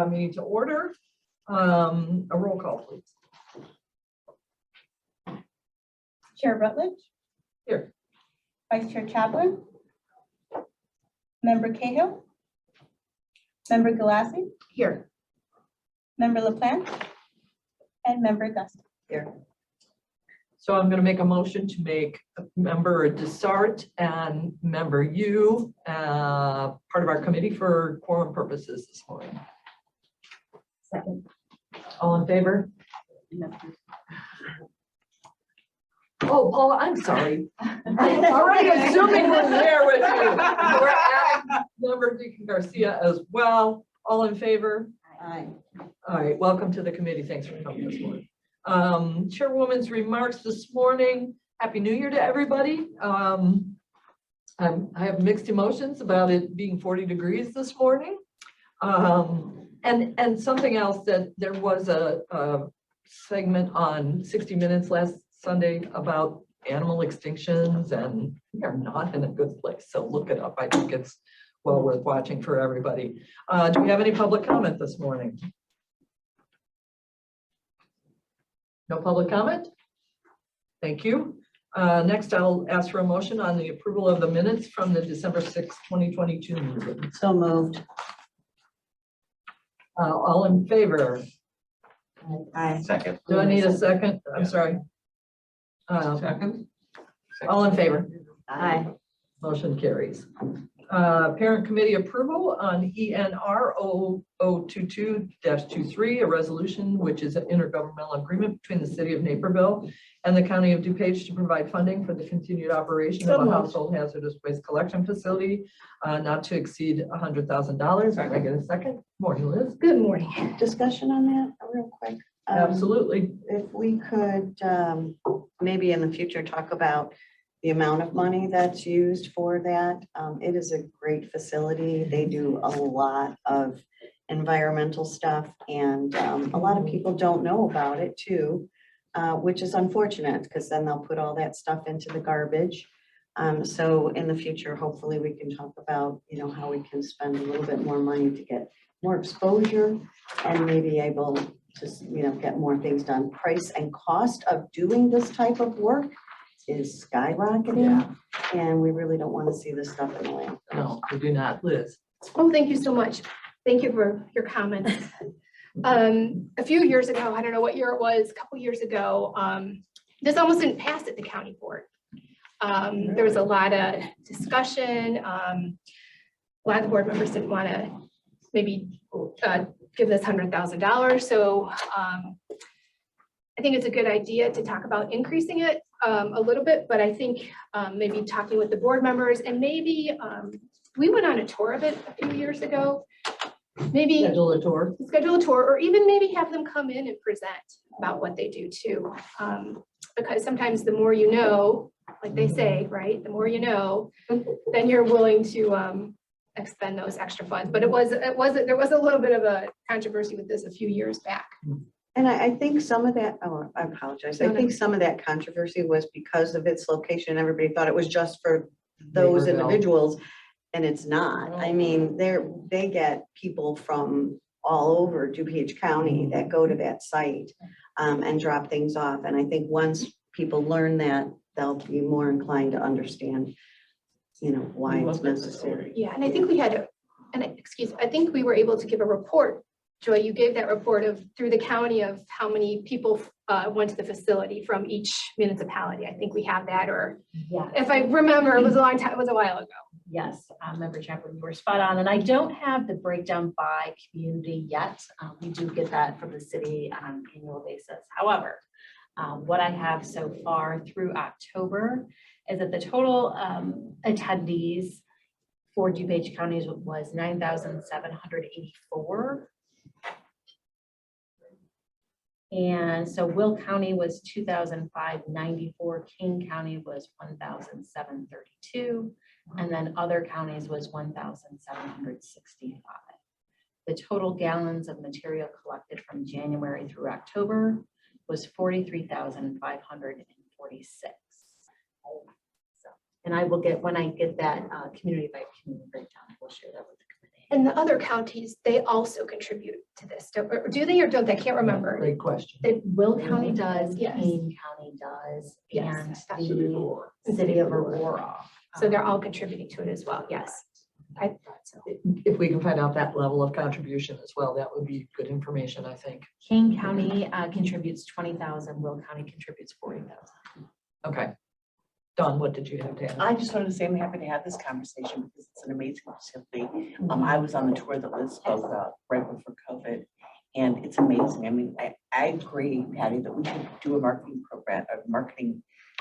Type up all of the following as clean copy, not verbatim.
meeting to order. A roll call, please. Chair Rutledge. Here. Vice Chair Chaplin. Member Cahill. Member Galassi. Here. Member LaPlante. And Member Dustin. Here. So I'm going to make a motion to make Member Desart and Member Yu part of our committee for quorum purposes this morning. Second. All in favor? Oh, Paula, I'm sorry. I'm already assuming we're there with you. We're adding Member Deacon Garcia as well. All in favor? Aye. All right, welcome to the committee. Thanks for coming this morning. Chairwoman's remarks this morning. Happy New Year to everybody. I have mixed emotions about it being 40 degrees this morning. And something else, that there was a segment on 60 Minutes last Sunday about animal extinctions, and we are not in a good place. So look it up. I think it's well worth watching for everybody. Do we have any public comment this morning? No public comment? Thank you. Next, I'll ask for a motion on the approval of the minutes from the December 6, 2022 meeting. So moved. All in favor? Aye. Second. Do I need a second? I'm sorry. Second. All in favor? Aye. Motion carries. Parent committee approval on ENR 0022-23, a resolution which is an intergovernmental agreement between the city of Naperville and the county of DuPage to provide funding for the continued operation of a household hazardous waste collection facility, not to exceed $100,000. Can I get a second? Morning, Liz. Good morning. Discussion on that real quick. Absolutely. If we could maybe in the future talk about the amount of money that's used for that. It is a great facility. They do a lot of environmental stuff, and a lot of people don't know about it too, which is unfortunate because then they'll put all that stuff into the garbage. So in the future, hopefully we can talk about, you know, how we can spend a little bit more money to get more exposure and maybe able to, you know, get more things done. Price and cost of doing this type of work is skyrocketing, and we really don't want to see this stuff in the landfill. No, we do not. Liz. Oh, thank you so much. Thank you for your comments. A few years ago, I don't know what year it was, a couple years ago, this almost didn't pass at the county board. There was a lot of discussion. A lot of the board members didn't want to maybe give this $100,000. So I think it's a good idea to talk about increasing it a little bit, but I think maybe talking with the board members, and maybe we went on a tour of it a few years ago. Maybe Schedule a tour, or even maybe have them come in and present about what they do too. Because sometimes the more you know, like they say, right, the more you know, then you're willing to expend those extra funds. But there was a little bit of a controversy with this a few years back. And I think some of that, oh, I apologize. I think some of that controversy was because of its location. Everybody thought it was just for those Naperville. individuals, and it's not. I mean, they get people from all over DuPage County that go to that site and drop things off. And I think once people learn that, they'll be more inclined to understand, you know, why it's necessary. Yeah, and I think we had, I think we were able to give a report. Joy, you gave that report of through the county of how many people went to the facility from each municipality. I think we have that, or Yeah, if I remember, it was a long time, it was a while ago. yes, Member Chaplin, you were spot on. And I don't have the breakdown by community yet. We do get that from the city on an annual basis. However, what I have so far through October is that the total attendees for DuPage counties was 9,784. And so Will County was 2,594, King County was 1,732, and then other counties was 1,765. The total gallons of material collected from January through October was 43,546. So, and I will get, when I get that community by community breakdown, we'll share that with the committee. And the other counties, they also contribute to this, or do they or don't they? I can't remember. Great question. Will County does, Yes. Kane County does, Yes. and the city of Aurora. So they're all contributing to it as well, yes. I thought so. If we can find out that level of contribution as well, that would be good information, I think. Kane County contributes 20,000, Will County contributes 40,000. Okay. Dawn, what did you have to add? I just wanted to say I'm happy to have this conversation because it's an amazing facility. I was on the tour that Liz spoke about right before COVID, and it's amazing. I mean, I agree, Patty, that we should do a marketing program,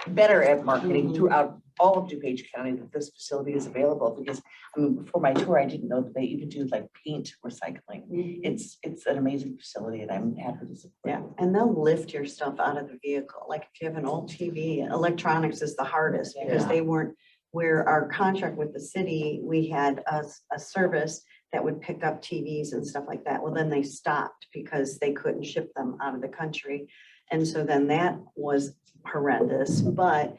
better at marketing throughout all of DuPage County, that this facility is available, because I mean, before my tour, I didn't know that they even do like paint recycling. It's an amazing facility, and I'm happy to support it. Yeah, and they'll lift your stuff out of the vehicle. Like if you have an old TV, electronics is the hardest because Yeah. they weren't, where our contract with the city, we had a service that would pick up TVs and stuff like that. Well, then they stopped because they couldn't ship them out of the country. And so then that was horrendous, but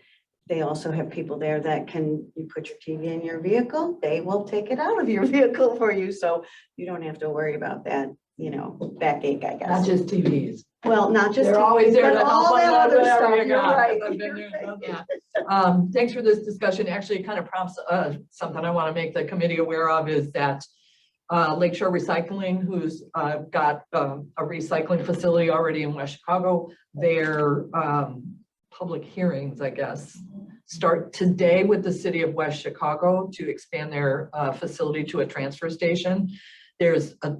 they also have people there that you put your TV in your vehicle, they will take it out of your vehicle for you. So you don't have to worry about that, backache, I Not guess. just TVs. Well, not just. They're always there but to help all that unload other whatever stuff. you You're got, right. 'cause I've been You're there and done right. that. Thanks for this discussion. Actually, it kind of prompts something I want to make the committee aware of is that Lakeshore Recycling, who's got a recycling facility already in West Chicago, their public hearings, I guess, start today with the city of West Chicago to expand their facility to a transfer station. There's a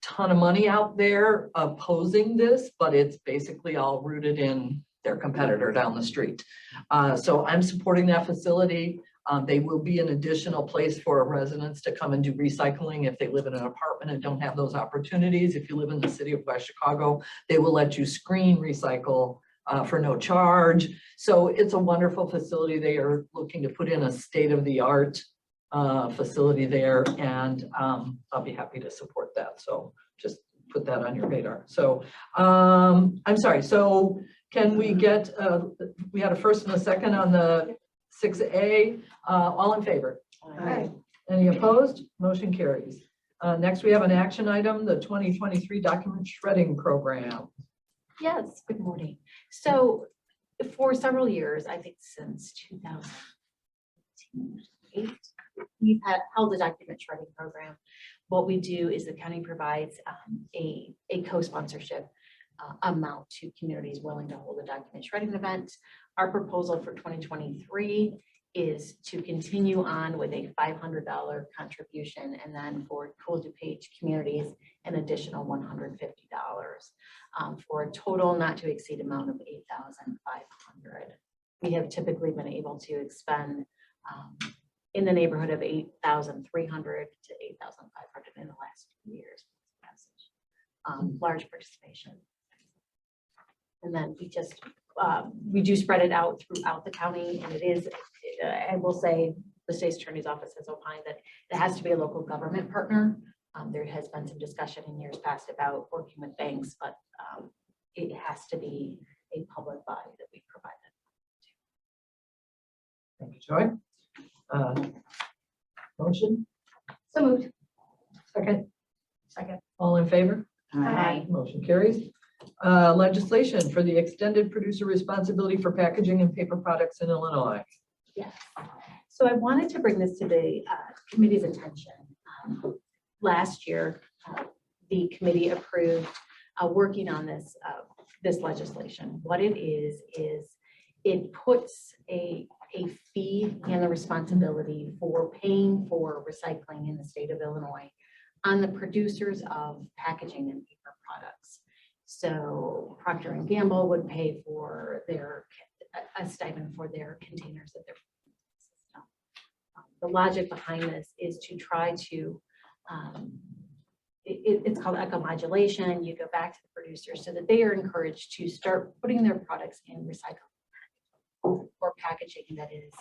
ton of money out there opposing this, but it's basically all rooted in their competitor down the street. So I'm supporting that facility. They will be an additional place for residents to come and do recycling if they live in an apartment and don't have those opportunities. If you live in the city of West Chicago, they will let you screen recycle for no charge. So it's a wonderful facility. They are looking to put in a state-of-the-art facility there, and I'll be happy to support that. So just put that on your radar. So I'm sorry. So can we get, we had a first and a second on the 6A, all in favor? Aye. Any opposed? Motion carries. Next, we have an action item, the 2023 document shredding program. Yes, good morning. So for several years, I think since 2008, we've held a document shredding program. What we do is the county provides a co-sponsorship amount to communities willing to hold a document shredding event. Our proposal for 2023 is to continue on with a $500 contribution, and then for Cool DuPage communities, an additional $150 for a total not to exceed amount of $8,500. We have typically been able to expend in the neighborhood of $8,300 to $8,500 in the last 2 years. Large participation. And then we do spread it out throughout the county, and it is, I will say, the state's attorney's office has opined that it has to be a local government partner. There has been some discussion in years past about working with banks, but it has to be a public body that we provide that. Thank you, Joy. Motion, So moved. second, Second. all in favor? Aye. Motion carries. Legislation for the extended producer responsibility for packaging and paper products in Illinois. Yes. So I wanted to bring this to the committee's attention. Last year, the committee approved working on this legislation. What it is it puts a fee and the responsibility for paying for recycling in the state of Illinois on the producers of packaging and paper products. So Procter & Gamble would pay for a stipend for their containers that they're system. The logic behind this is to try to, it's called eco-modulation. You go back to the producers so that they are encouraged to start putting their products in recyclable or packaging that is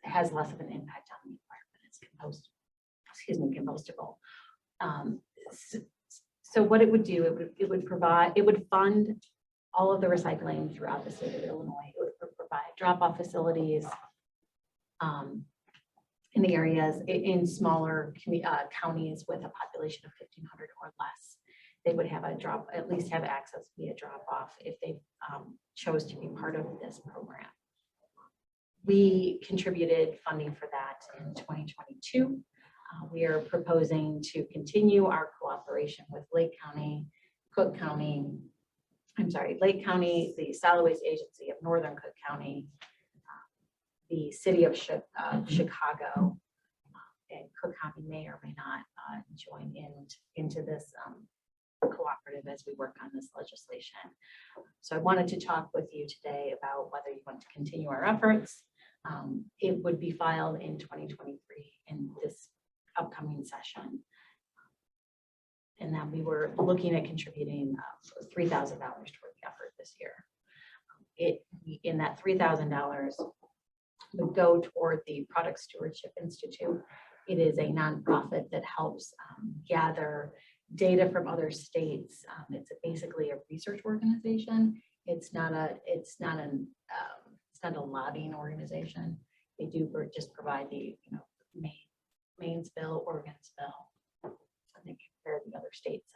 has less of an impact on the environment. It's compostable. So what it would do, it would fund all of the recycling throughout the state of Illinois. It would provide drop-off facilities. And in the areas, in smaller counties with a population of 1,500 or less, they would have at least have access via drop off if they chose to be part of this program. We contributed funding for that in 2022. We are proposing to continue our cooperation with Lake County, Lake County, the Solid Waste Agency of Northern Cook County, the City of Chicago, and Cook County may or may not join into this cooperative as we work on this legislation. So I wanted to talk with you today about whether you want to continue our efforts. It would be filed in 2023 in this upcoming session. And then we were looking at contributing $3,000 toward the effort this year. In that $3,000 would go toward the Product Stewardship Institute. It is a nonprofit that helps gather data from other states. It's basically a research organization. It's not a lobbying organization. They do just provide the Maine's bill, Oregon's bill. And they compare the other states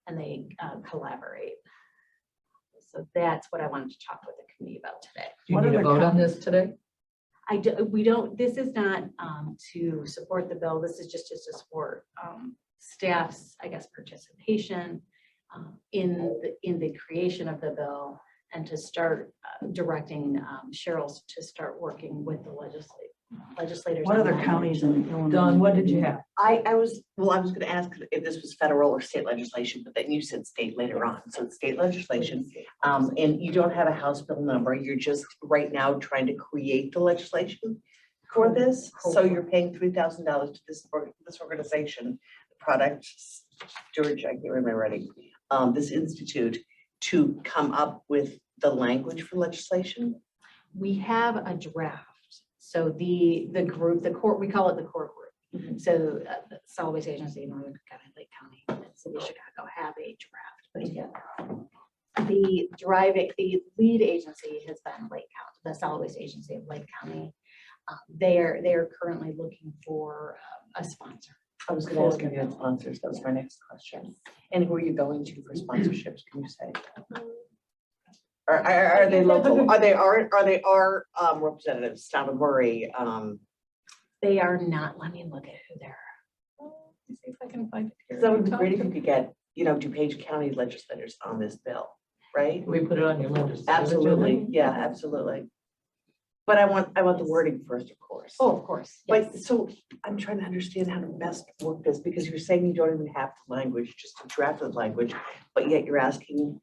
and they collaborate. So that's what I wanted to talk with the committee about today. Do you need to vote on this today? We don't, this is not to support the bill. This is just to support staff's, I guess, participation in the creation of the bill and to start directing Cheryl's to start working with the legislators. What on other that. counties in Illinois? Don, what did you have? I was going to ask if this was federal or state legislation, but then you said state later on. So it's state legislation. And you don't have a House bill number. You're just right now trying to create the legislation for this. So you're paying $3,000 to this organization, Product Stewardship, I can't remember already, this institute to come up with the language for legislation. We have a draft. So the group, the core, we call it the core group. Mhm. So the Solid Waste Agency, Northern Cook County, Lake County, and City of Chicago have a draft put together. The lead agency has been Lake County, the Solid Waste Agency of Lake County. They are currently looking for a sponsor. I was going to ask if you had sponsors. That was my next question. And who are you going to for sponsorships? Can you say? Are they local? Are they our representatives? Town of Murray. They are not. Let me look at who they're. Let me see if I can find it here. That would be great if you could get, DuPage County legislators on this bill, right? We put it on your legislative agenda? Absolutely. Yeah, absolutely. But I want the wording first, of course. Oh, of course. Yes. But so I'm trying to understand how to best work this because you're saying you don't even have the language, just a drafted language, but yet you're asking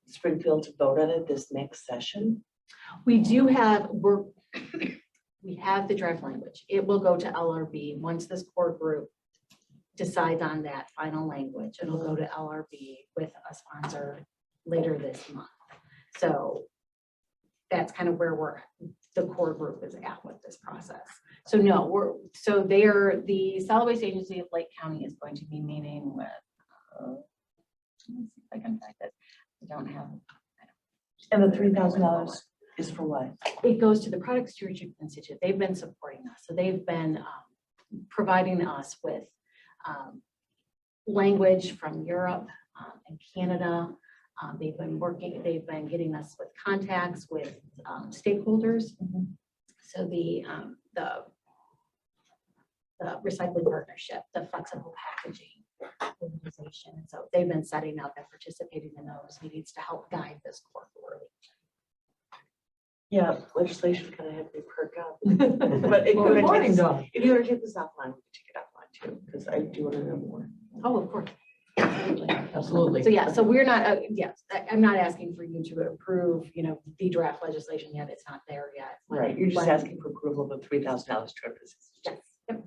Springfield to vote on it this next session. We have the draft language. It will go to LRB once this core group decides on that final language. It'll go to LRB with a sponsor later this month. So that's kind of where the core group is at with this process. So no, the Solid Waste Agency of Lake County is going to be meeting with, let me see if I can find it. I don't have. And the $3,000 is for what? It goes to the Product Stewardship Institute. They've been supporting us. So they've been providing us with language from Europe and Canada. They've been getting us with contacts with stakeholders. Mhm. So the recycling partnership, the flexible packaging organization. And so they've been setting up and participating in those meetings to help guide this core group. Yeah, legislation kind of had me perk up. But if you Well, good want morning, to Dawn. take this offline, we can take it offline too, because I do want to know more. Oh, of course. Absolutely. Absolutely. So yeah, so we're not, yes, I'm not asking for you to approve, the draft legislation yet. It's not there yet. Right, you're just But- asking for approval of the $3,000 to this. Yes, yep.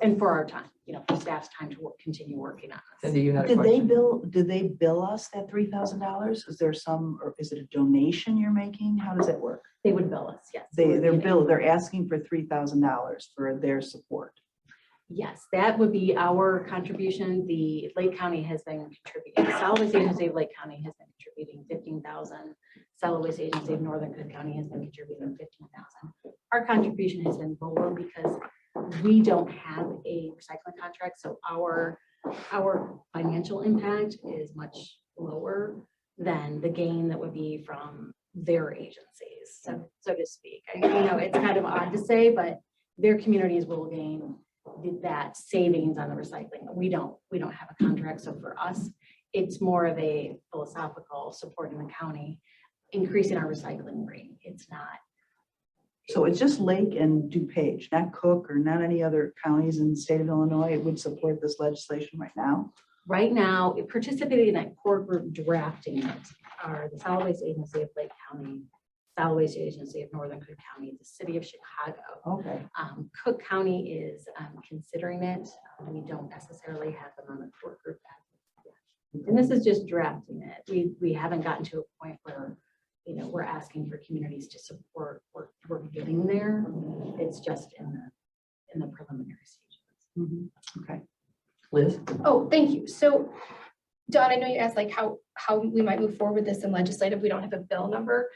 And for our time, for staff's time to continue working on this. Cindy, you had a Did question? they bill us that $3,000? Is there or is it a donation you're making? How does that work? They would bill us, yes. They're asking for $3,000 for their support. Yes, that would be our contribution. The Lake County has been contributing, the Solid Waste Agency of Lake County has been contributing $15,000. Solid Waste Agency of Northern Cook County has been contributing 15,000. Our contribution has been lower because we don't have a recycling contract, so our financial impact is much lower than the gain that would be from their agencies, so to speak. I know it's kind of odd to say, but their communities will gain that savings on the recycling. We don't have a contract, so for us, it's more of a philosophical support in the county, increasing our recycling rate. It's not. So it's just Lake and DuPage, not Cook or not any other counties in the state of Illinois would support this legislation right now? Right now, participating in that core group drafting it are the Solid Waste Agency of Lake County, Solid Waste Agency of Northern Cook County, the City of Chicago. Okay. Cook County is considering it. We don't necessarily have them on the core group. And this is just drafting it. We haven't gotten to a point where, you know, we're asking for communities to support. We're getting there. It's just in the preliminary stages. Okay. Liz? Oh, thank you. So Dawn, I know you asked like how we might move forward with this in legislative. We don't have a bill number.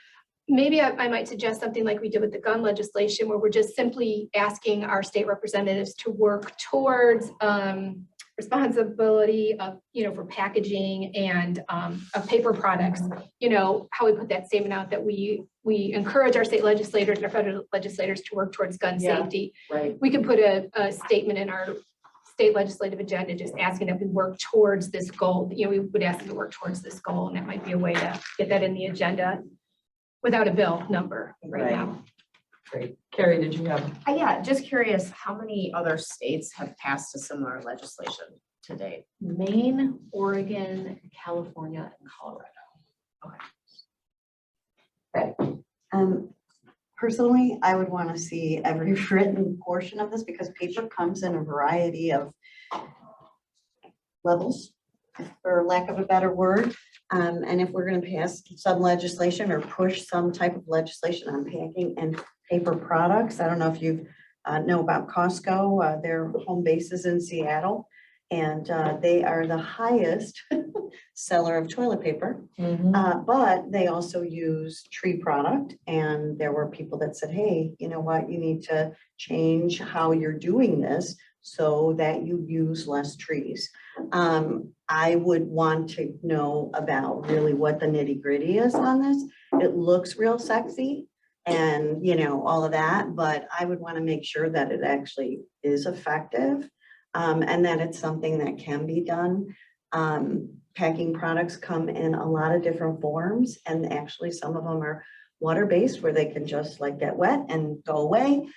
Maybe I might suggest something like we did with the gun legislation, where we're just simply asking our state representatives to work towards responsibility of, you know, for packaging and of paper products. You know, how we put that statement out that we encourage our state legislators and our federal legislators to work towards gun safety. Right. We can put a statement in our state legislative agenda just asking that we work towards this goal. You know, we would ask them to work towards this goal, and that might be a way to get that in the agenda without a bill number right now. Great. Carrie, did you have? Yeah, just curious, how many other states have passed a similar legislation to date? Maine, Oregon, California, and Colorado. Personally, I would want to see every written portion of this because paper comes in a variety of levels, for lack of a better word. And if we're going to pass some legislation or push some type of legislation on packing and paper products, I don't know if you know about Costco. Their home base is in Seattle, and they are the highest seller of toilet paper. But they also use tree product, and there were people that said, hey, you know what, you need to change how you're doing this so that you use less trees. I would want to know about really what the nitty gritty is on this. It looks real sexy and, you know, all of that, but I would want to make sure that it actually is effective, and that it's something that can be done. Packing products come in a lot of different forms, and actually some of them are water-based where they can just like get wet and go away.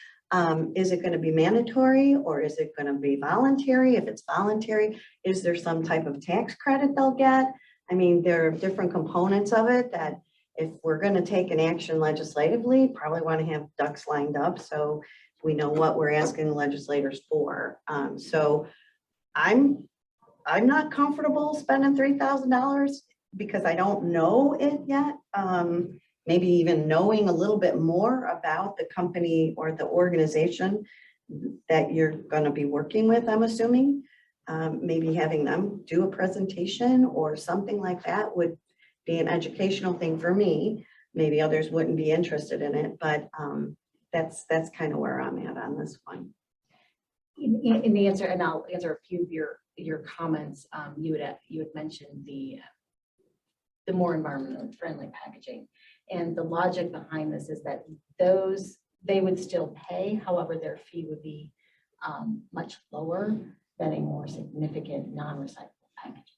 Is it going to be mandatory or is it going to be voluntary? If it's voluntary, is there some type of tax credit they'll get? I mean, there are different components of it that if we're going to take an action legislatively, probably want to have ducks lined up so we know what we're asking the legislators for. So I'm not comfortable spending $3,000 because I don't know it yet. Maybe even knowing a little bit more about the company or the organization that you're going to be working with, I'm assuming. Maybe having them do a presentation or something like that would be an educational thing for me. Maybe others wouldn't be interested in it, but that's kind of where I'm at on this one. In the answer, and I'll answer a few of your comments. You had mentioned the more environmentally friendly packaging. And the logic behind this is that they would still pay, however, their fee would be much lower than a more significant non-recyclable package.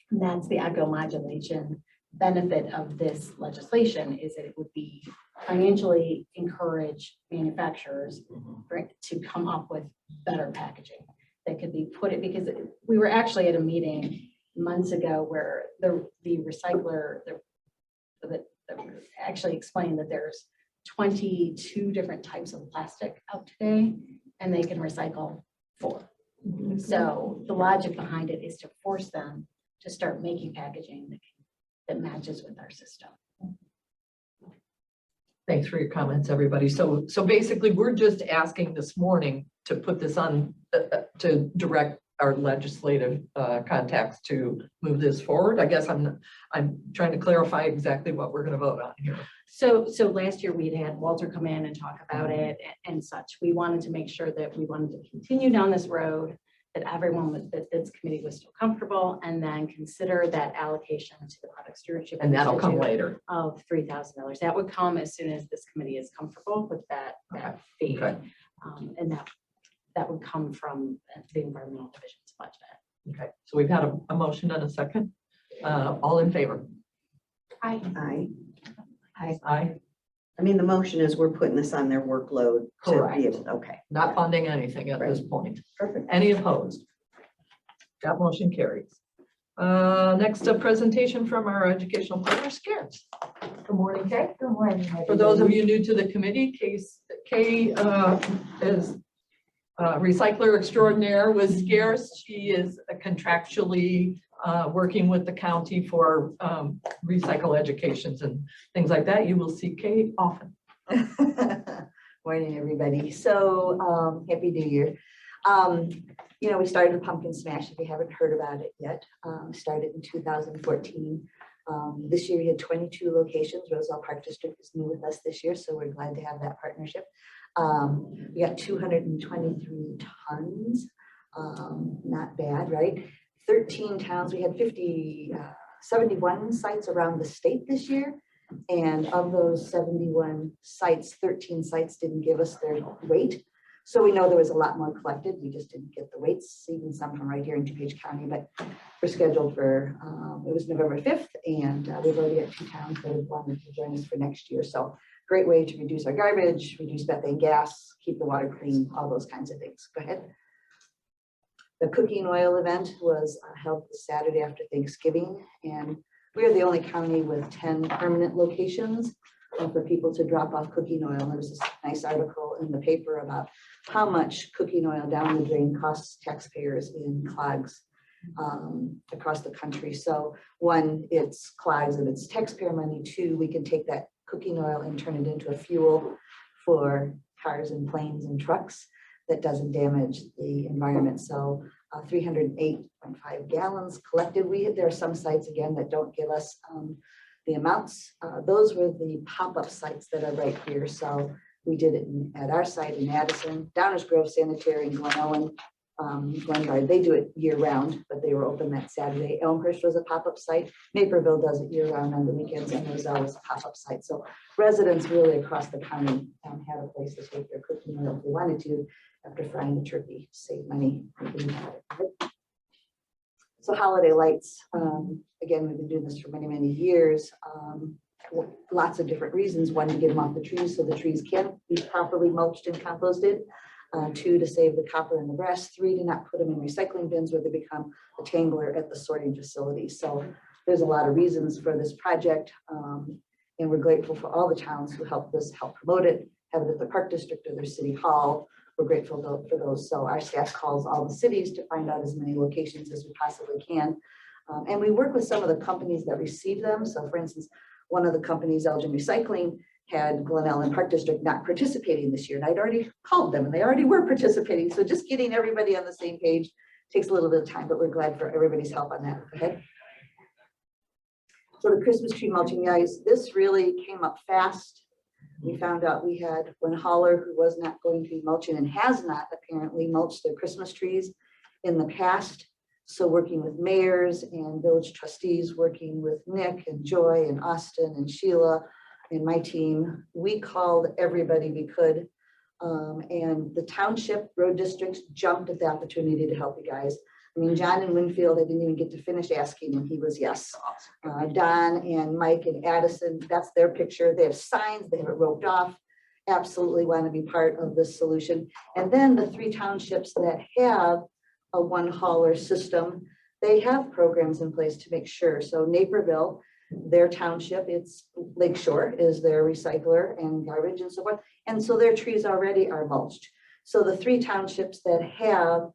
And that's the eco-modulation benefit of this legislation, is that it would be financially encourage manufacturers to come up with better packaging that could be put it, because we were actually at a meeting months ago where the recycler that actually explained that there's 22 different types of plastic out today, and they can recycle 4. So the logic behind it is to force them to start making packaging that matches with our system. Thanks for your comments, everybody. So basically, we're just asking this morning to put this on, to direct our legislative contacts to move this forward. I guess I'm trying to clarify exactly what we're going to vote on here. So last year we'd had Walter come in and talk about it and such. We wanted to make sure that we wanted to continue down this road, that everyone was, that this committee was still comfortable, and then consider that allocation to the Product Stewardship And that'll come Institute later. of $3,000. That would come as soon as this committee is comfortable with that fee. Okay. And that would come from the environmental division's budget. Okay, so we've had a motion and a second. All in favor? I, Aye. I mean, the motion is we're putting this on their workload to Correct. be able, okay. Not funding anything at this point. Perfect. Any opposed? That motion carries. Next, a presentation from our educational partner, Scares. Good morning, Kay. Good morning. For those of you new to the committee, Kay is recycler extraordinaire with Scares. She is contractually working with the county for recycle educations and things like that. You will see Kay often. Morning, everybody. So Happy New Year. You know, we started with Pumpkin Smash, if you haven't heard about it yet. Started in 2014. This year we had 22 locations. Roselle Park District is new with us this year, so we're glad to have that partnership. We got 223 tons. Not bad, right? 13 towns. We had 71 sites around the state this year. And of those 71 sites, 13 sites didn't give us their weight. So we know there was a lot more collected. We just didn't get the weights, even some from right here in DuPage County, but we're scheduled for, it was November 5th, and we've already got 2 towns that have wanted to join us for next year. So great way to reduce our garbage, reduce methane gas, keep the water clean, all those kinds of things. Go ahead. The cooking oil event was held this Saturday after Thanksgiving, and we are the only county with 10 permanent locations for people to drop off cooking oil. There was this nice article in the paper about how much cooking oil down the drain costs taxpayers in clogs across the country. So 1, it's clogs and it's taxpayer money. 2, we can take that cooking oil and turn it into a fuel for cars and planes and trucks that doesn't damage the environment. So 308.5 gallons collected. There are some sites again that don't give us the amounts. Those were the pop-up sites that are right here. So we did it at our site in Addison, Downers Grove Sanitary, and Glen Ellen, Glengard. They do it year round, but they were open that Saturday. Elmhurst was a pop-up site. Naperville does it year round on the weekends, and Roselle was a pop-up site. So residents really across the county had a place to take their cooking oil if they wanted to after frying the turkey, save money. So holiday lights, again, we've been doing this for many, many years. Lots of different reasons. 1, to get them off the trees so the trees can be properly mulched and composted. 2, to save the copper and the brass. 3, to not put them in recycling bins where they become a tangler at the sorting facility. So there's a lot of reasons for this project. And we're grateful for all the towns who help promote it, have it at the Park District or their city hall. We're grateful for those. So our staff calls all the cities to find out as many locations as we possibly can. And we work with some of the companies that receive them. So for instance, one of the companies, Elgin Recycling, had Glen Ellen Park District not participating this year. And I'd already called them and they already were participating. So just getting everybody on the same page takes a little bit of time, but we're glad for everybody's help on that. Go ahead. So the Christmas tree mulching, guys, this really came up fast. We found out we had one hauler who was not going to be mulching and has not apparently mulched their Christmas trees in the past. So working with mayors and village trustees, working with Nick and Joy and Austin and Sheila and my team, we called everybody we could. And the township road districts jumped at the opportunity to help you guys. I mean, John in Winfield, I didn't even get to finish asking and he was yes. Don and Mike and Addison, that's their picture. They have signs, they have it roped off. Absolutely want to be part of this solution. And then the 3 townships that have a one hauler system, they have programs in place to make sure. So Naperville, their township, it's Lakeshore is their recycler and garbage and so forth. And so their trees already are mulched. So the 3 townships that have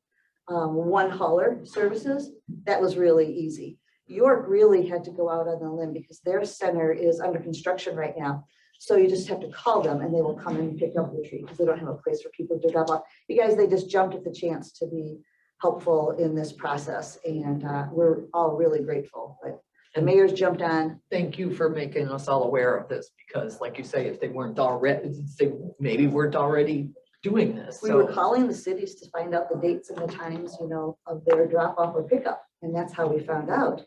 one hauler services, that was really easy. York really had to go out on a limb because their center is under construction right now. So you just have to call them and they will come and pick up the tree because they don't have a place for people to drop off. You guys, they just jumped at the chance to be helpful in this process, and we're all really grateful. But the mayor's jumped on. Thank you for making us all aware of this, because like you say, if they weren't already, they maybe weren't already doing this, We were so. calling the cities to find out the dates and the times, you know, of their drop off or pickup. And that's how we found out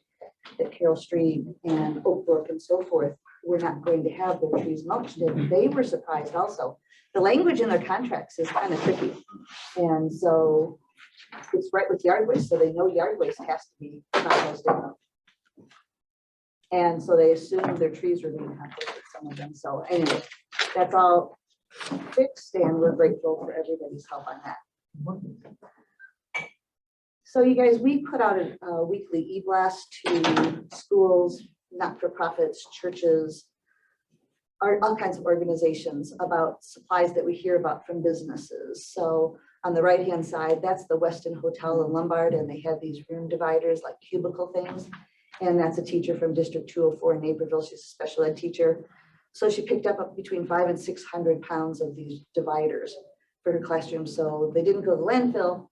that Carroll Street and Oak Brook and so forth were not going to have their trees mulched. And they were surprised also. The language in their contracts is kind of tricky. And so it's right with yard waste. So they know yard waste has to be composted. And so they assumed their trees were being composted, some of them. So anyway, that's all fixed, and we're grateful for everybody's help on that. So you guys, we put out a weekly e-blast to schools, not-for-profits, churches, all kinds of organizations about supplies that we hear about from businesses. So on the right-hand side, that's the Westin Hotel in Lombard, and they have these room dividers like cubicle things. And that's a teacher from District 204 in Naperville. She's a special ed teacher. So she picked up between 500 and 600 pounds of these dividers for her classroom. So they didn't go to landfill.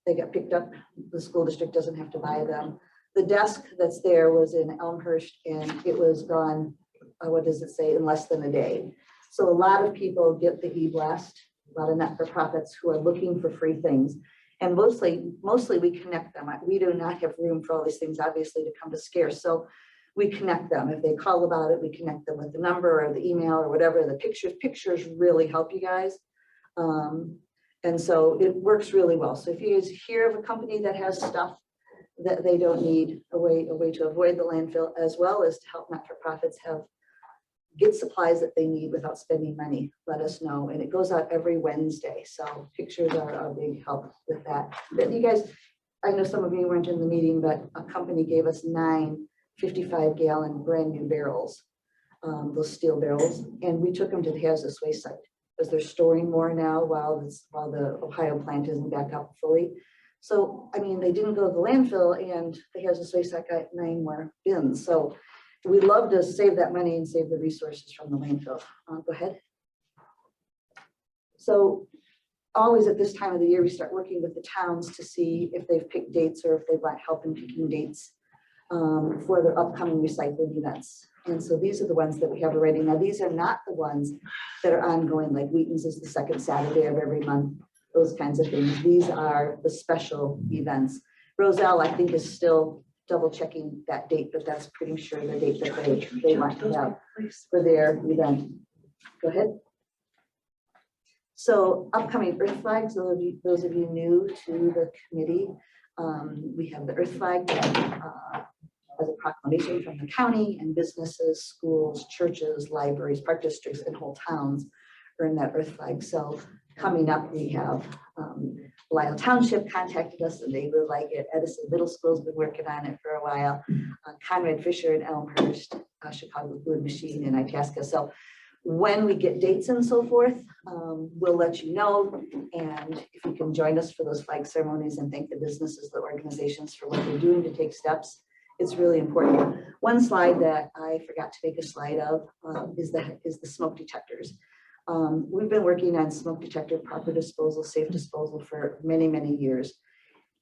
They got picked up. The school district doesn't have to buy them. The desk that's there was in Elmhurst, and it was gone, what does it say, in less than a day. So a lot of people get the e-blast, a lot of not-for-profits who are looking for free things. And mostly we connect them. We do not have room for all these things, obviously, to come to Scarce. So we connect them. If they call about it, we connect them with the number or the email or whatever. The pictures really help you guys. And so it works really well. So if you guys hear of a company that has stuff that they don't need, a way to avoid the landfill, as well as to help not-for-profits get supplies that they need without spending money, let us know. And it goes out every Wednesday. So pictures are a big help with that. But you guys, I know some of you weren't in the meeting, but a company gave us 9 55-gallon brand new barrels, those steel barrels, and we took them to the hazardous waste site because they're storing more now while the Ohio plant isn't back up fully. So, I mean, they didn't go to the landfill, and the hazardous waste site got 9 more bins. So we love to save that money and save the resources from the landfill. Go ahead. So always at this time of the year, we start working with the towns to see if they've picked dates or if they want help in picking dates for their upcoming recycling events. And so these are the ones that we have already. Now, these are not the ones that are ongoing, like Wheaton's is the second Saturday of every month, those kinds of things. These are the special events. Roselle, I think, is still double checking that date, but that's pretty sure the date that they want to have for their event. Go ahead. So upcoming Earth flags, those of you new to the committee, we have the Earth flag that as a proclamation from the county, and businesses, schools, churches, libraries, park districts, and whole towns earn that Earth flag. So coming up, we have Lisle Township contacted us and they would like it. Edison Middle School's been working on it for a while. Conrad Fisher in Elmhurst, Chicago Food Machine in Itasca. So when we get dates and so forth, we'll let you know. And if you can join us for those flag ceremonies and thank the businesses, the organizations for what they're doing to take steps, it's really important. One slide that I forgot to make a slide of is the smoke detectors. We've been working on smoke detector proper disposal, safe disposal for many, many years.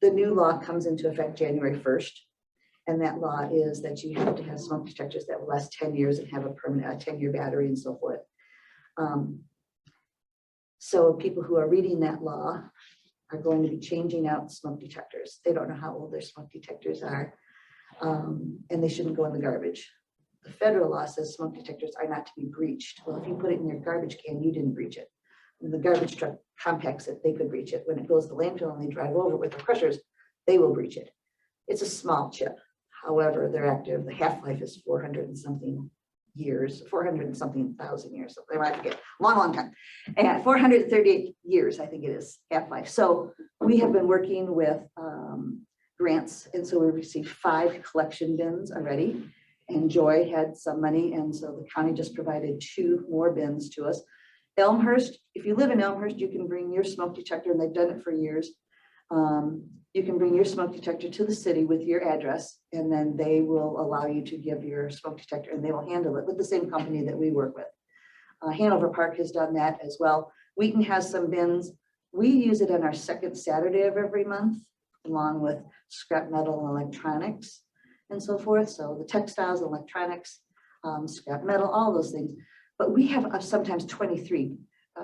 The new law comes into effect January 1st. And that law is that you have to have smoke detectors that will last 10 years and have a permanent 10-year battery and so forth. So people who are reading that law are going to be changing out smoke detectors. They don't know how old their smoke detectors are, and they shouldn't go in the garbage. The federal law says smoke detectors are not to be breached. Well, if you put it in your garbage can, you didn't breach it. When the garbage truck compacts it, they could breach it. When it goes to the landfill and they drive over with the crushers, they will breach it. It's a small chip. However, they're active. The half-life is 400 and something years, 400 and something thousand years. So I forget, long time. And 438 years, I think it is, half-life. So we have been working with grants. And so we received 5 collection bins already. And Joy had some money. And so the county just provided 2 more bins to us. Elmhurst, if you live in Elmhurst, you can bring your smoke detector, and they've done it for years. You can bring your smoke detector to the city with your address, and then they will allow you to give your smoke detector, and they will handle it with the same company that we work with. Hanover Park has done that as well. Wheaton has some bins. We use it on our second Saturday of every month. along with scrap metal and electronics and so forth. So the textiles, electronics, scrap metal, all those things. But we have sometimes 23.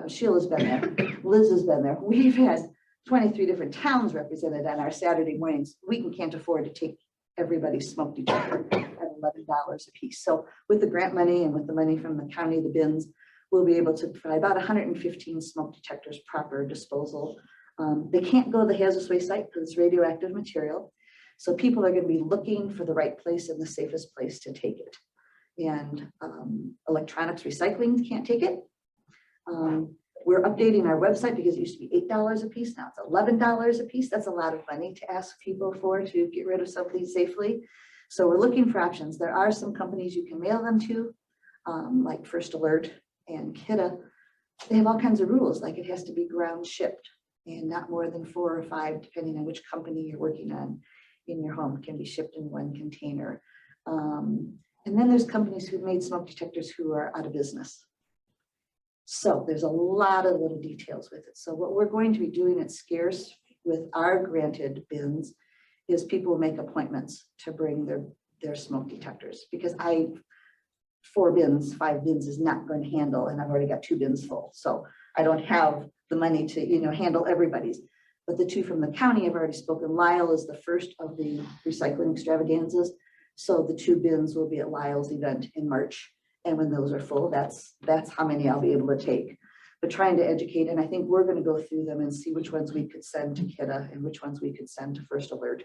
Sheila's been there, Liz has been there. We've had 23 different towns represented on our Saturday mornings. We can't afford to take everybody's smoke detector at $11 a piece. So with the grant money and with the money from the county, the bins, we'll be able to provide about 115 smoke detectors, proper disposal. They can't go to the hazardous waste site because it's radioactive material. So people are going to be looking for the right place and the safest place to take it. And electronics recycling can't take it. We're updating our website because it used to be $8 a piece. Now it's $11 a piece. That's a lot of money to ask people for to get rid of something safely. So we're looking for options. There are some companies you can mail them to, like First Alert and Kidda. They have all kinds of rules, like it has to be ground shipped and not more than 4 or 5, depending on which company you're working on in your home, can be shipped in one container. And then there's companies who've made smoke detectors who are out of business. So there's a lot of little details with it. So what we're going to be doing at Scarce with our granted bins is people make appointments to bring their smoke detectors, because 5 bins is not going to handle, and I've already got 2 bins full. So I don't have the money to, handle everybody's. But the 2 from the county, I've already spoken. Lyle is the first of the recycling extravaganzas. So the 2 bins will be at Lyle's event in March. And when those are full, that's how many I'll be able to take. But trying to educate, and I think we're going to go through them and see which ones we could send to Kidda and which ones we could send to First Alert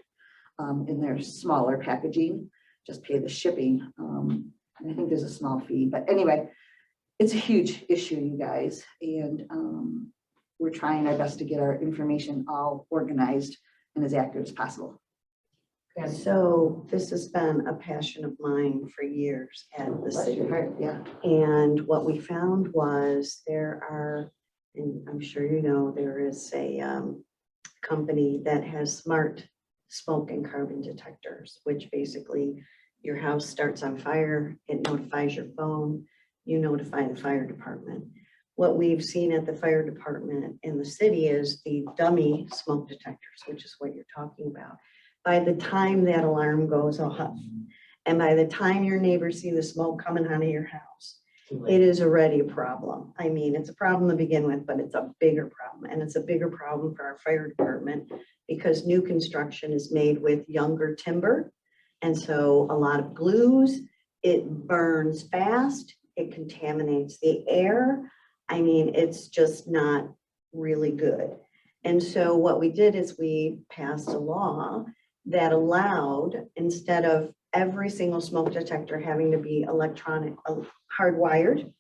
in their smaller packaging, just pay the shipping. And I think there's a small fee, but anyway, it's a huge issue, you guys. And we're trying our best to get our information all organized and as accurate as possible. So this has been a passion of mine for years at the Bless city. your heart, yeah. And what we found was there are, and I'm sure you know, there is a company that has smart smoke and carbon detectors, which basically your house starts on fire, it notifies your phone, you notify the fire department. What we've seen at the fire department in the city is the dummy smoke detectors, which is what you're talking about. By the time that alarm goes off, and by the time your neighbors see the smoke coming out of your house, it is already a problem. I mean, it's a problem to begin with, but it's a bigger problem. And it's a bigger problem for our fire department because new construction is made with younger timber. And so a lot of glues, it burns fast, it contaminates the air. I mean, it's just not really good. And so what we did is we passed a law that allowed, instead of every single smoke detector having to be electronic, hardwired,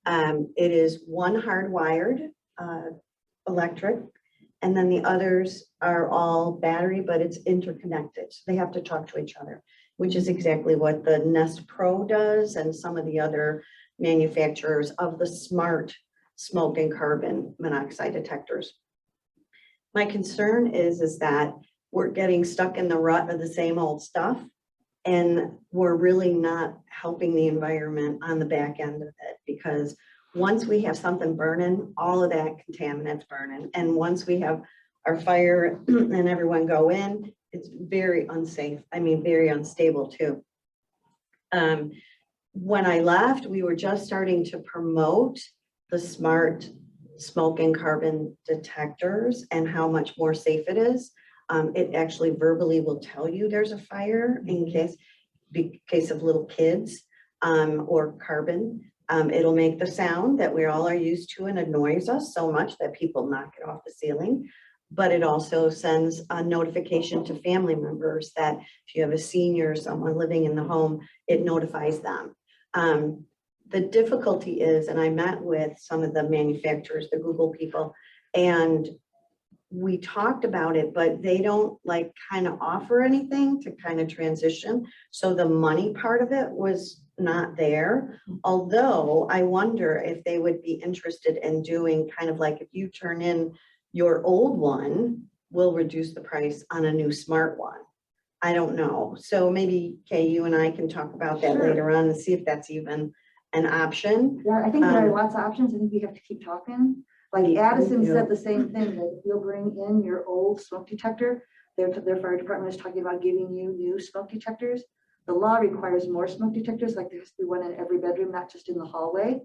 it is one hardwired electric, and then the others are all battery, but it's interconnected. So they have to talk to each other, which is exactly what the Nest Pro does and some of the other manufacturers of the smart smoke and carbon monoxide detectors. My concern is that we're getting stuck in the rut of the same old stuff, and we're really not helping the environment on the back end of it, because once we have something burning, all of that contaminant's burning. And once we have our fire and everyone go in, it's very unsafe. I mean, very unstable too. When I left, we were just starting to promote the smart smoke and carbon detectors and how much more safe it is. It actually verbally will tell you there's a fire in case of little kids or carbon. It'll make the sound that we all are used to and annoys us so much that people knock it off the ceiling. But it also sends a notification to family members that if you have a senior or someone living in the home, it notifies them. The difficulty is, and I met with some of the manufacturers, the Google people, and we talked about it, but they don't like kind of offer anything to kind of transition. So the money part of it was not there. Although I wonder if they would be interested in doing kind of like, if you turn in your old one, we'll reduce the price on a new smart one. I don't know. So maybe Kay, you and I can talk about that later on and see if that's even an option. Yeah, I think there are lots of options. I think we have to keep talking. Like Addison said the same thing, that if you'll bring in your old smoke detector, their fire department is talking about giving you new smoke detectors. The law requires more smoke detectors, like there has to be one in every bedroom, not just in the hallway.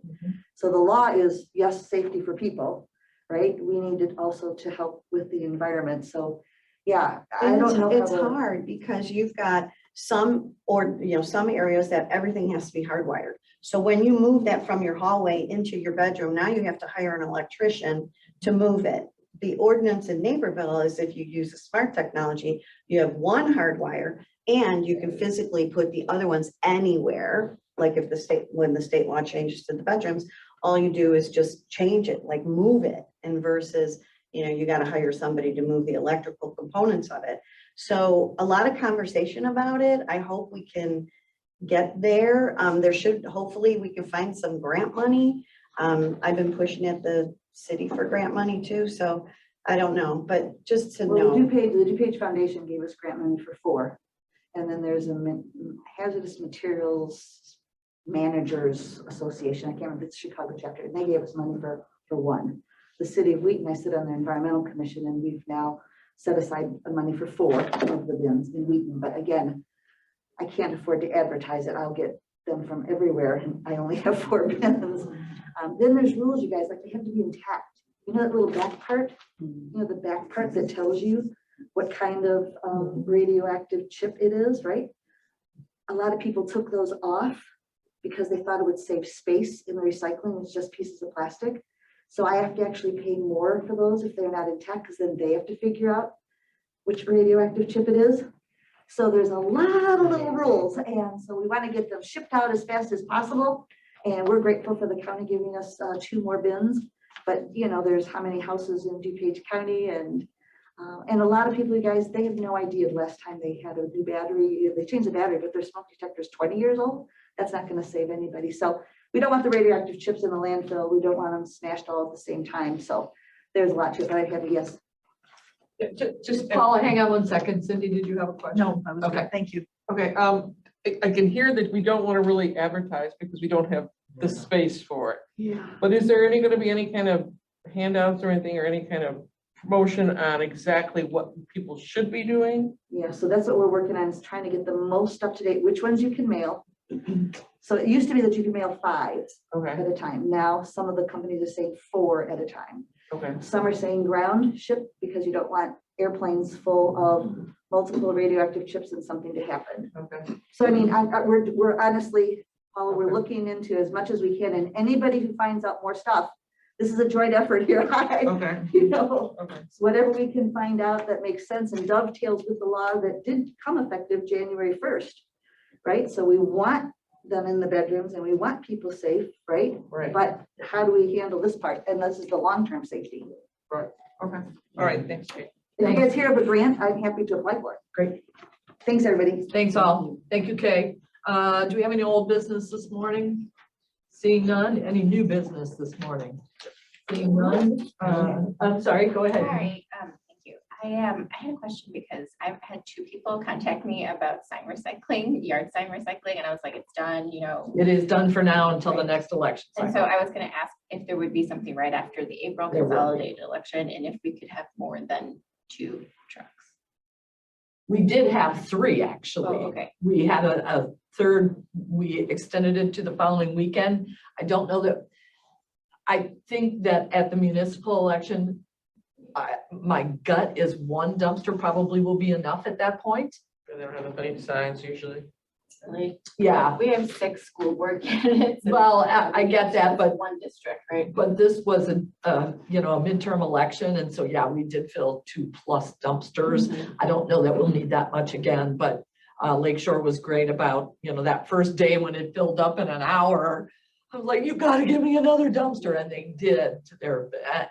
So the law is, yes, safety for people, right? We need it also to help with the environment. So, yeah, I And don't know. it's how to- hard because you've got some, or, some areas that everything has to be hardwired. So when you move that from your hallway into your bedroom, now you have to hire an electrician to move it. The ordinance in Naperville is if you use a smart technology, you have one hardwire and you can physically put the other ones anywhere. Like if when the state law changes to the bedrooms, all you do is just change it, like move it, and versus, you got to hire somebody to move the electrical components of it. So a lot of conversation about it. I hope we can get there. Hopefully we can find some grant money. I've been pushing at the city for grant money too, so I don't know, but just to Well, know. the DuPage Foundation gave us grant money for 4. And then there's a hazardous materials managers association. I can't remember, it's Chicago chapter, and they gave us money for 1. The city of Wheaton, I sit on the environmental commission, and we've now set aside money for 4 of the bins in Wheaton. But again, I can't afford to advertise it. I'll get them from everywhere, and I only have 4 bins. Then there's rules, you guys, like they have to be intact. You know that little back part? The back part that tells you what kind of radioactive chip it is, right? A lot of people took those off because they thought it would save space in the recycling. It's just pieces of plastic. So I have to actually pay more for those if they're not intact, because then they have to figure out which radioactive chip it is. So there's a lot of little rules, and so we want to get them shipped out as fast as possible. And we're grateful for the county giving us 2 more bins. But there's how many houses in DuPage County, and a lot of people, you guys, they have no idea the last time they had a new battery. They changed the battery, but their smoke detector is 20 years old. That's not going to save anybody. So we don't want the radioactive chips in the landfill. We don't want them smashed all at the same time. So there's a lot to it. But I have a yes. Just Paula, hang on one second. Cindy, did you have a question? No, I was Okay. good. Thank you. Okay, I can hear that we don't want to really advertise because we don't have the space for it. Yeah. But is there going to be any kind of handouts or anything, or any kind of promotion on exactly what people should be doing? Yeah, so that's what we're working on, is trying to get the most up to date, which ones you can mail. So it used to be that you could mail 5 Okay, at a time. Now some of the companies are saying 4 at a time. okay, Some are saying ground ship because you don't want airplanes full of multiple radioactive chips and something to happen. okay. So I mean, we're honestly, Paula, we're looking into as much as we can, and anybody who finds out more stuff, this is a joint effort here. Okay. Okay. Whatever we can find out that makes sense and dovetails with the law that did come effective January 1st, right? So we want them in the bedrooms and we want people safe, right? Right. But how do we handle this part? And this is the long-term safety. Okay. All right. Thanks, Kate. If you guys hear of a grant, I'm happy to apply for it. Great. Thanks, everybody. Thanks all. Thank you, Kay. Do we have any old business this morning? Seeing none. Any new business this morning? Seeing none. I'm sorry, go ahead. Hi, thank you. I had a question because I've had 2 people contact me about sign recycling, yard sign recycling, and I was like, it's done, It is done for now until the next election And cycle. so I was gonna ask if there would be something right after the April There will be. consolidated election, and if we could have more than 2 trucks. We did have 3, actually. Oh, okay. We had a third, we extended it to the following weekend. I don't know that, I think that at the municipal election, my gut is 1 dumpster probably will be enough at that point. They don't have that many signs usually. Really? Yeah, We have 6 school board candidates. and well, I get that, but 1 district, right? But this was a midterm election, and so, yeah, we did fill 2+ dumpsters. I don't know that we'll need that much again, but Lakeshore was great about, that first day when it filled up in an hour. I was like, you gotta give me another dumpster, and they did.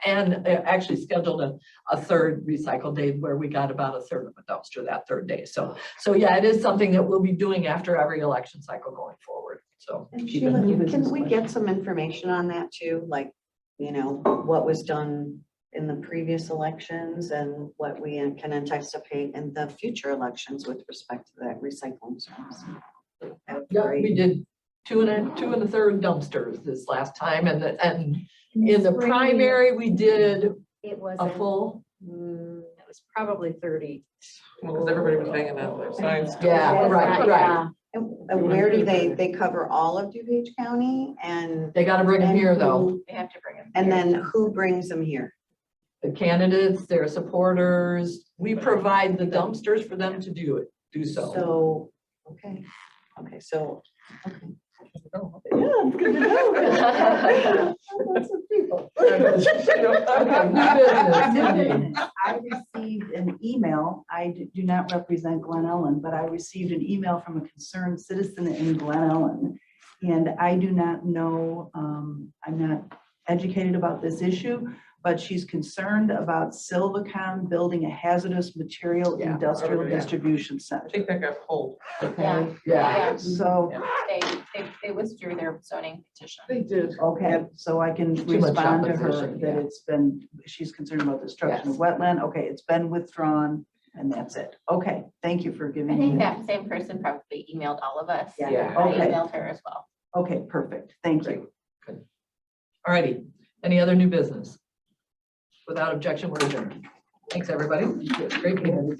And actually scheduled a third recycle day where we got about a third of a dumpster that third day. So yeah, it is something that we'll be doing after every election cycle going forward, so. And keep it- Sheila, can we get some information on that too? Like, what was done in the previous elections and what we can anticipate in the future elections with respect to that recycling service? That would be Yeah, great. we did 2 1/3 dumpsters this last time, and in the primary, we did It was a full. it was probably 30. Because everybody was hanging out their signs. Yeah, right. And where do they cover all of DuPage County and? They gotta bring them here though. who- They have to bring them. And here. then who brings them here? The candidates, their supporters, we provide the dumpsters for them to do so. So, okay, so. Yeah, it's good to know. Lots of people. Okay, new business, Cindy. I received an email, do not represent Glen Ellen, but I received an email from a concerned citizen in Glen Ellen. And I do not know, I'm not educated about this issue, but she's concerned about Silvacom building a hazardous material Yeah. industrial Oh, yeah. distribution I center. think that got pulled. Okay, Yeah. so, They withdrew their zoning petition. They did. okay, so I can Too much respond to her opposition, that yeah. it's been, she's concerned about destruction of wetland. Okay, it's been withdrawn and that's it. Okay, thank you for I giving think me. that same person probably emailed all of us. Yeah. I Okay. emailed her as well. Okay, perfect. Thank you. All righty. Any other new business? Without objection, we're adjourned. Thanks, everybody. Great meeting.